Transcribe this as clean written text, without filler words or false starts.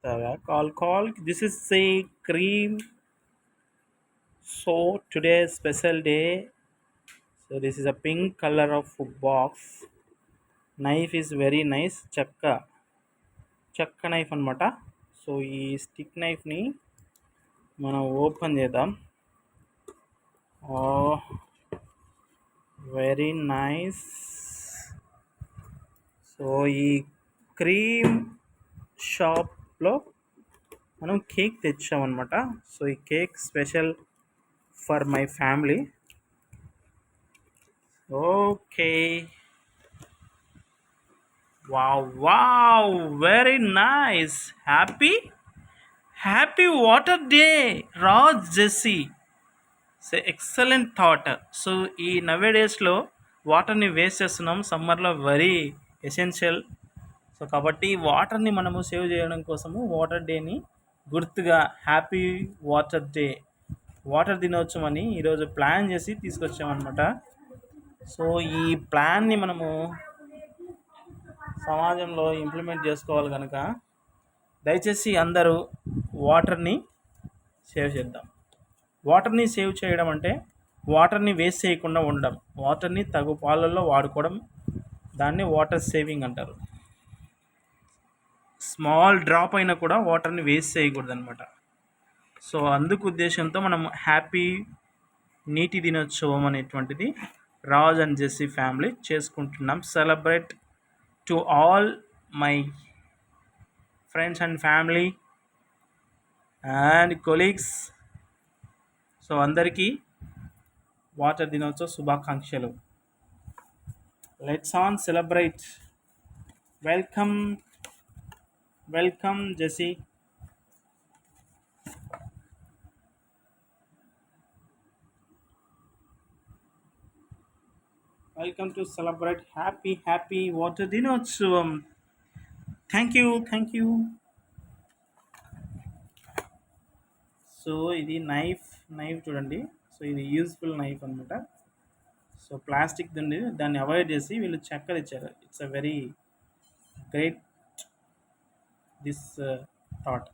Call. This is a cream. So today special day. So this is a pink color of box. Knife is very nice. చెక్క knife అన్నమాట. So ఈ stick knife ని మనం open చేద్దాం. ఓ very nice. So ఈ cream షాప్లో మనం cake తెచ్చామన్నమాట. So ఈ cake special for my family. Okay. Wow, very nice. Happy Water Day, Raj Jesse. So excellent thought. So ఈ నవేడేస్లో వాటర్ని వేస్ట్ చేస్తున్నాం. సమ్మర్లో వెరీ ఎసెన్షియల్. సో కాబట్టి వాటర్ని మనము సేవ్ చేయడం కోసము వాటర్ డేని గుర్తుగా హ్యాపీ వాటర్ డే, వాటర్ దినోత్సవం అని ఈరోజు ప్లాన్ చేసి తీసుకొచ్చామన్నమాట. సో ఈ ప్లాన్ని మనము సమాజంలో ఇంప్లిమెంట్ చేసుకోవాలి కనుక దయచేసి అందరూ వాటర్ని సేవ్ చేద్దాం. వాటర్ని సేవ్ చేయడం అంటే వాటర్ని వేస్ట్ చేయకుండా ఉండడం, వాటర్ని తగు పాలల్లో వాడుకోవడం, దాన్ని వాటర్ సేవింగ్ అంటారు. స్మాల్ డ్రాప్ అయినా కూడా వాటర్ని వేస్ట్ చేయకూడదు అనమాట. సో అందుకు ఉద్దేశంతో మనం హ్యాపీ నీటి దినోత్సవం అనేటువంటిది రాజ్ అండ్ జెస్సీ ఫ్యామిలీ చేసుకుంటున్నాం. Celebrate to all my friends and family and colleagues. So అందరికీ వాటర్ దినోత్సవ శుభాకాంక్షలు. Let's on celebrate. Welcome Jessie. Welcome to celebrate happy water దినోత్సవం. Thank you. సో ఇది నైఫ్ చూడండి. సో ఇది యూజ్ఫుల్ నైఫ్ అనమాట. So plastic దండి, దాన్ని అవాయిడ్ చేసి వీళ్ళు చెక్కలు ఇచ్చారు. It's a very great this thought.